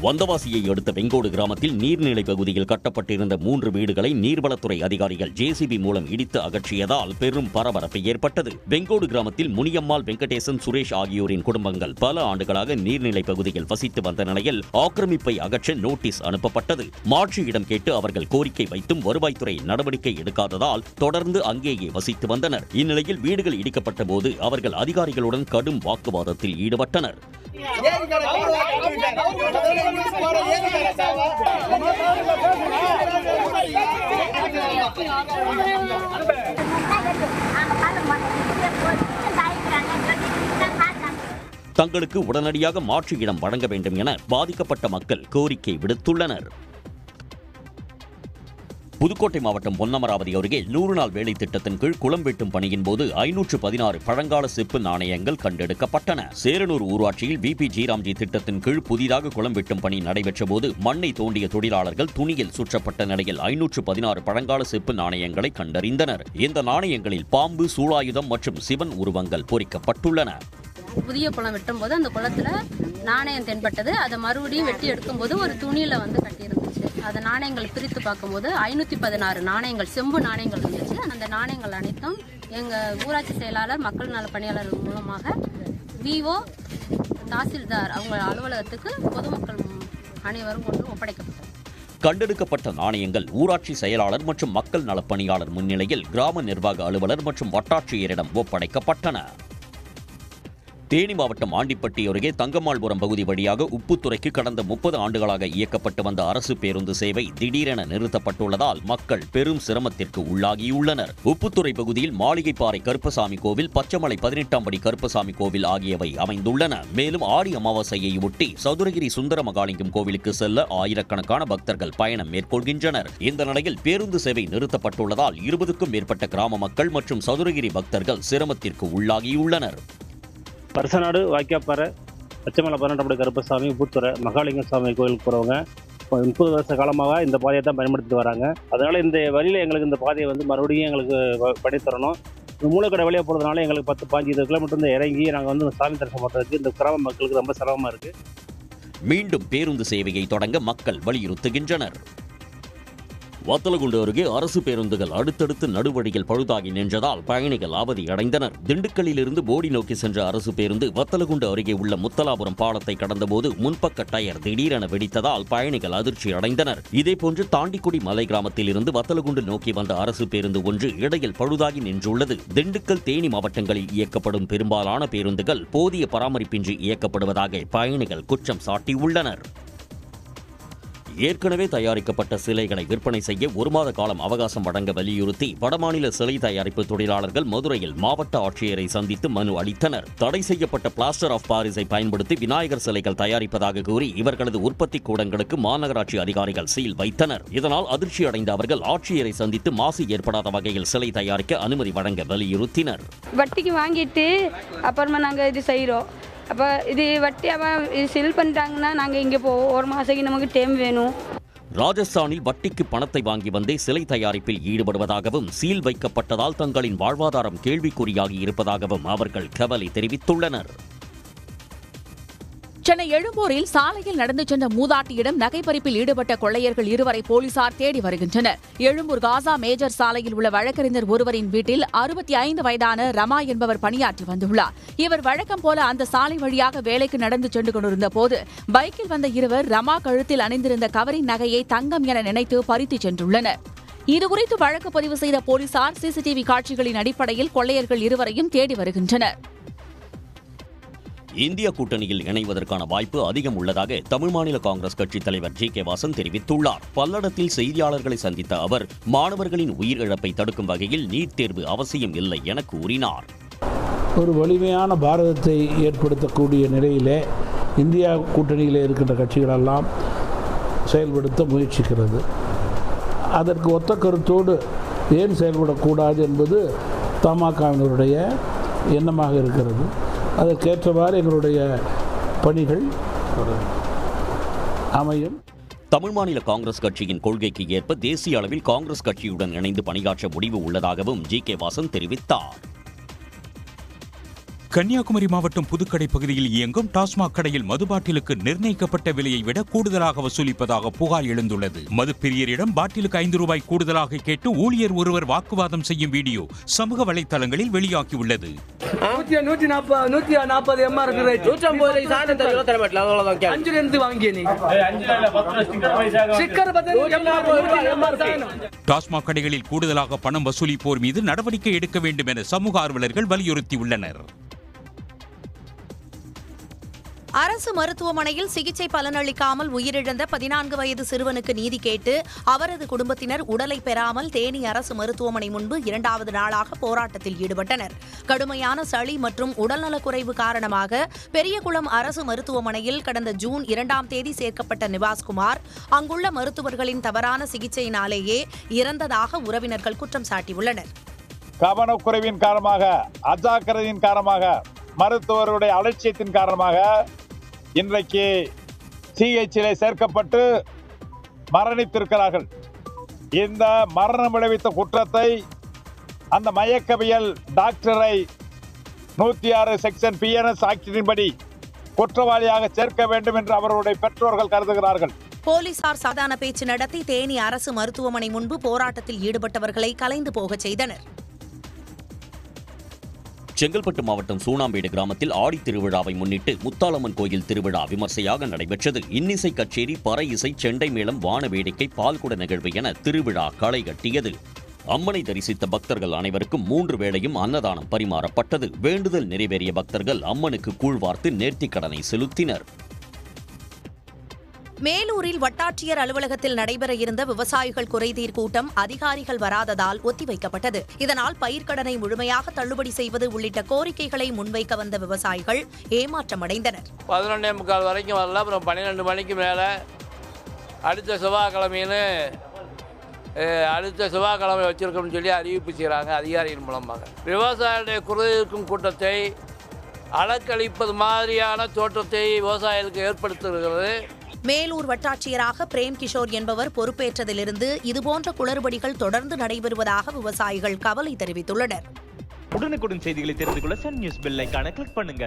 வந்தவாசியை அடுத்த வெங்கோடு கிராமத்தில் நீர்நிலை பகுதியில் கட்டப்பட்டிருந்த 3 வீடுகளை நீர்வளத்துறை அதிகாரிகள் ஜேசிபி மூலம் இடித்து அகற்றியதால் பெரும் பரபரப்பு ஏற்பட்டது. வெங்கோடு கிராமத்தில் முனியம்மாள், வெங்கடேசன், சுரேஷ் ஆகியோரின் குடும்பங்கள் பல ஆண்டுகளாக நீர்நிலை பகுதியில் வசித்து வந்த நிலையில் ஆக்கிரமிப்பை அகற்ற நோட்டீஸ் அனுப்பப்பட்டது. மாற்றியிடம் கேட்டு அவர்கள் கோரிக்கை வைத்தும் வருவாய்த்துறை நடவடிக்கை எடுக்காததால் தொடர்ந்து அங்கேயே வசித்து வந்தனர். இந்நிலையில் வீடுகள் இடிக்கப்பட்ட போது அவர்கள் அதிகாரிகளுடன் கடும் வாக்குவாதத்தில் ஈடுபட்டனர். தங்களுக்கு உடனடியாக மாற்று இடம் வழங்க வேண்டும் என பாதிக்கப்பட்ட மக்கள் கோரிக்கை விடுத்துள்ளனர். புதுக்கோட்டை மாவட்டம் பொன்னமராவதி அருகே 100 நாள் வேலை திட்டத்தின் கீழ் குளம் வெட்டும் பணியின் போது 516 பழங்கால செப்பு நாணயங்கள் கண்டெடுக்கப்பட்டன. சேரனூர் ஊராட்சியில் VP ஜீராம்ஜி திட்டத்தின் கீழ் புதிதாக குளம் வெட்டும் பணி நடைபெற்ற போது மண்ணை தோண்டிய தொழிலாளர்கள் துணியில் சுற்றப்பட்ட நிலையில் 516 பழங்கால செப்பு நாணயங்களை கண்டறிந்தனர். இந்த நாணயங்களில் பாம்பு, சூலாயுதம் மற்றும் சிவன் உருவங்கள் பொறிக்கப்பட்டுள்ளன. புதிய குளம் வெட்டும் போது அந்த குளத்துல நாணயம் தென்பட்டது. அதை மறுபடியும் வெட்டி எடுக்கும் போது ஒரு துணியில கட்டியிருந்துச்சு. அந்த நாணயங்கள் பிரித்து பார்க்கும்போது 516 நாணயங்கள், செம்பு நாணயங்கள் இருந்துச்சு. அந்த நாணயங்கள் அனைத்தும் எங்க ஊராட்சி செயலாளர், மக்கள் நல பணியாளர் மூலமாக VO, தாசில்தார் அவங்க அலுவலகத்துக்கு பொதுமக்கள் அனைவரும் கொண்டு ஒப்படைக்கப்பட்டது. கண்டெடுக்கப்பட்ட நாணயங்கள் ஊராட்சி செயலாளர் மற்றும் மக்கள் நலப்பணியாளர் முன்னிலையில் கிராம நிர்வாக அலுவலர் மற்றும் வட்டாட்சியரிடம் ஒப்படைக்கப்பட்டன. தேனி மாவட்டம் ஆண்டிப்பட்டி அருகே தங்கம்மாள்புரம் பகுதி வழியாக உப்புத்துறைக்கு கடந்த 30 ஆண்டுகளாக இயக்கப்பட்டு வந்த அரசு பேருந்து சேவை திடீரென நிறுத்தப்பட்டுள்ளதால் மக்கள் பெரும் சிரமத்திற்கு உள்ளாகியுள்ளனர். உப்புத்துறை பகுதியில் மாளிகைப்பாறை கருப்பசாமி கோவில், பச்சைமலை 18ஆம் படி கருப்பசாமி கோவில் ஆகியவை அமைந்துள்ளன. மேலும் ஆடி அமாவாசையை ஒட்டி சதுரகிரி சுந்தர மகாலிங்கம் கோவிலுக்கு செல்ல ஆயிரக்கணக்கான பக்தர்கள் பயணம் மேற்கொள்கின்றனர். இந்த நிலையில் பேருந்து சேவை நிறுத்தப்பட்டுள்ளதால் 20க்கும் மேற்பட்ட கிராம மக்கள் மற்றும் சதுரகிரி பக்தர்கள் சிரமத்திற்கு உள்ளாகியுள்ளனர். பரசநாடு, வாய்க்காப்பாறை, பச்சைமலை 18ஆம் படி கருப்பசாமி, உப்புத்துறை மகாலிங்க சாமி கோயிலுக்கு போகிறவங்க 30 வருஷ காலமாக இந்த பாதையை தான் பயன்படுத்திட்டு வராங்க. அதனால் இந்த வழியில் எங்களுக்கு இந்த பாதையை மறுபடியும் எங்களுக்கு பண்ணி தரணும். இந்த மூலக்கடை வழியாக போகிறதுனால எங்களுக்கு 10-15 கிலோமீட்டர் இறங்கி நாங்கள் சாமி தரிசனம் பண்ணுறதுக்கு இந்த கிராம மக்களுக்கு ரொம்ப சிரமமாக இருக்குது. மீண்டும் பேருந்து சேவையை தொடங்க மக்கள் வலியுறுத்துகின்றனர். வத்தலகுண்டு அருகே அரசு பேருந்துகள் அடுத்தடுத்து நடுவழியில் பழுதாகி நின்றதால் பயணிகள் அவதியடைந்தனர். திண்டுக்கல்லிலிருந்து போடி நோக்கி சென்ற அரசு பேருந்து வத்தலகுண்டு அருகே உள்ள முத்தலாபுரம் பாலத்தை கடந்தபோது முன்பக்க டயர் திடீரென வெடித்ததால் பயணிகள் அதிர்ச்சி அடைந்தனர். இதேபோன்று தாண்டிக்குடி மலை கிராமத்தில் இருந்து வத்தலகுண்டு நோக்கி வந்த அரசு பேருந்து ஒன்று இடையில் பழுதாகி நின்றுள்ளது. திண்டுக்கல், தேனி மாவட்டங்களில் இயக்கப்படும் பெரும்பாலான பேருந்துகள் போதிய பராமரிப்பின்றி இயக்கப்படுவதாக பயணிகள் குற்றம் சாட்டியுள்ளனர். ஏற்கனவே தயாரிக்கப்பட்ட சிலைகளை விற்பனை செய்ய 1 மாத காலம் அவகாசம் வழங்க வலியுறுத்தி வடமாநில சிலை தயாரிப்பு தொழிலாளர்கள் மதுரையில் மாவட்ட ஆட்சியரை சந்தித்து மனு அளித்தனர். தடை செய்யப்பட்ட பிளாஸ்டர் ஆஃப் பாரிஸை பயன்படுத்தி விநாயகர் சிலைகள் தயாரிப்பதாக கூறி இவர்களது உற்பத்தி கூடங்களுக்கு மாநகராட்சி அதிகாரிகள் சீல் வைத்தனர். இதனால் அதிர்ச்சி அடைந்த அவர்கள் ஆட்சியரை சந்தித்து மாசு ஏற்படாத வகையில் சிலை தயாரிக்க அனுமதி வழங்க வலியுறுத்தினர். வட்டிக்கு வாங்கிட்டு அப்புறமா நாங்கள் இது செய்கிறோம். அப்போ இது வட்டியாக செல் பண்ணிட்டாங்கன்னா நாங்கள் இங்கே போவோம். 1 மாதத்துக்கு நமக்கு டைம் வேணும். ராஜஸ்தானில் வட்டிக்கு பணத்தை வாங்கி வந்தே சிலை தயாரிப்பில் ஈடுபடுவதாகவும் சீல் வைக்கப்பட்டதால் தங்களின் வாழ்வாதாரம் கேள்விக்குறியாகி இருப்பதாகவும் அவர்கள் கவலை தெரிவித்துள்ளனர். சென்னை எழும்பூரில் சாலையில் நடந்து சென்ற மூதாட்டியிடம் நகைப்பறிப்பில் ஈடுபட்ட கொள்ளையர்கள் 2 போலீசார் தேடி வருகின்றனர். எழும்பூர் காசா மேஜர் சாலையில் உள்ள வழக்கறிஞர் ஒருவரின் வீட்டில் 65 வயதான ரமா என்பவர் பணியாற்றி வந்துள்ளார். இவர் வழக்கம் போல அந்த சாலை வழியாக வேலைக்கு நடந்து சென்று கொண்டிருந்த போது பைக்கில் வந்த 2 ரமா கழுத்தில் அணிந்திருந்த கவரின் நகையை தங்கம் என நினைத்து பறித்து சென்றுள்ளனர். இதுகுறித்து வழக்கு பதிவு செய்த போலீசார் CCTV காட்சிகளின் அடிப்படையில் கொள்ளையர்கள் 2 தேடி வருகின்றனர். இந்திய கூட்டணியில் இணைவதற்கான வாய்ப்பு அதிகம் உள்ளதாக தமிழ் மாநில காங்கிரஸ் கட்சித் தலைவர் GK வாசன் தெரிவித்துள்ளார். பல்லடத்தில் செய்தியாளர்களை சந்தித்த அவர் மாணவர்களின் உயிரிழப்பை தடுக்கும் வகையில் நீட் தேர்வு அவசியம் இல்லை என கூறினார். ஒரு வலிமையான பாரதத்தை ஏற்படுத்தக்கூடிய நிலையிலே இந்தியா கூட்டணியில் இருக்கின்ற கட்சிகளெல்லாம் செயல்படுத்த முயற்சிக்கிறது. அதற்கு ஒத்த கருத்தோடு ஏன் செயல்படக்கூடாது என்பது தமாகவினருடைய எண்ணமாக இருக்கிறது. அதற்கேற்றவாறு எங்களுடைய பணிகள் அமையும். தமிழ் மாநில காங்கிரஸ் கட்சியின் கொள்கைக்கு ஏற்ப தேசிய அளவில் காங்கிரஸ் கட்சியுடன் இணைந்து பணியாற்ற முடிவு உள்ளதாகவும் GK வாசன் தெரிவித்தார். கன்னியாகுமரி மாவட்டம் புதுக்கடை பகுதியில் இயங்கும் டாஸ்மாக் கடையில் மது பாட்டிலுக்கு நிர்ணயிக்கப்பட்ட விலையை விட கூடுதலாக வசூலிப்பதாக புகார் எழுந்துள்ளது. மதுப்பிரியரிடம் பாட்டிலுக்கு ₹5 கூடுதலாக கேட்டு ஊழியர் ஒருவர் வாக்குவாதம் செய்யும் வீடியோ சமூக வலைதளங்களில் வெளியாகியுள்ளது. டாஸ்மாக் கடைகளில் கூடுதலாக பணம் வசூலிப்போர் மீது நடவடிக்கை எடுக்க வேண்டும் என சமூக ஆர்வலர்கள் வலியுறுத்தியுள்ளனர். அரசு மருத்துவமனையில் சிகிச்சை பலனளிக்காமல் உயிரிழந்த 14 வயது சிறுவனுக்கு நீதி கேட்டு அவரது குடும்பத்தினர் உடலை பெறாமல் தேனி அரசு மருத்துவமனை முன்பு 2வது நாளாக போராட்டத்தில் ஈடுபட்டனர். கடுமையான சளி மற்றும் உடல்நலக்குறைவு காரணமாக பெரியகுளம் அரசு மருத்துவமனையில் கடந்த ஜூன் 2ஆம் தேதி சேர்க்கப்பட்ட நிவாஸ்குமார் அங்குள்ள மருத்துவர்களின் தவறான சிகிச்சையினாலேயே இறந்ததாக உறவினர்கள் குற்றம் சாட்டியுள்ளனர். கவனக்குறைவின் காரணமாக, அஜாக்கிரதையின் காரணமாக, மருத்துவருடைய அலட்சியத்தின் காரணமாக இன்றைக்கு சிகிச்சையிலே சேர்க்கப்பட்டு மரணித்திருக்கிறார்கள். இந்த மரணம் விளைவித்த குற்றத்தை அந்த மயக்கவியல் டாக்டரை 106 செக்ஷன் PNS ஆக்டின்படி குற்றவாளியாக சேர்க்க வேண்டும் என்று அவர்களுடைய பெற்றோர்கள் கருதுகிறார்கள். போலீசார் சாதாரண பேச்சு நடத்தி தேனி அரசு மருத்துவமனை முன்பு போராட்டத்தில் ஈடுபட்டவர்களை கலைந்து போகச் செய்தனர். செங்கல்பட்டு மாவட்டம் சூனாம்பேடு கிராமத்தில் ஆடி திருவிழாவை முன்னிட்டு முத்தாலம்மன் கோயில் திருவிழா விமர்சையாக நடைபெற்றது. இன்னிசை கச்சேரி, பறை இசை, செண்டை மேளம், வான வேடிக்கை, பால்குட நிகழ்வு என திருவிழா களை கட்டியது. அம்மனை தரிசித்த பக்தர்கள் அனைவருக்கும் 3 வேளையும் அன்னதானம் பரிமாறப்பட்டது. வேண்டுதல் நிறைவேறிய பக்தர்கள் அம்மனுக்கு கூழ்வார்த்து நேர்த்திக்கடனை செலுத்தினர். மேலூரில் வட்டாட்சியர் அலுவலகத்தில் நடைபெற இருந்த விவசாயிகள் குறைதீர் கூட்டம் அதிகாரிகள் வராததால் ஒத்திவைக்கப்பட்டது. இதனால் பயிர்க்கடனை முழுமையாக தள்ளுபடி செய்வது உள்ளிட்ட கோரிக்கைகளை முன்வைக்க வந்த விவசாயிகள் ஏமாற்றமடைந்தனர். 11:45 வரைக்கும் வரல. அப்புறம் 12 மணிக்கு மேலே அடுத்த செவ்வாய்க்கிழமை வச்சிருக்கோம்னு சொல்லி அறிவிப்பு செய்கிறாங்க அதிகாரிகள் மூலமாக. விவசாயிகளுடைய குறைதீர்க்கும் கூட்டத்தை அலக்களிப்பது மாதிரியான தோற்றத்தை விவசாயிகளுக்கு ஏற்படுத்துகிறது. மேலூர் வட்டாட்சியராக பிரேம் கிஷோர் என்பவர் பொறுப்பேற்றதிலிருந்து இதுபோன்ற குளறுபடிகள் தொடர்ந்து நடைபெறுவதாக விவசாயிகள் கவலை தெரிவித்துள்ளனர். உடனுக்குடன் செய்திகளை தெரிந்து கொள்ள சன் நியூஸ் பெல் ஐகானை கிளிக் பண்ணுங்க.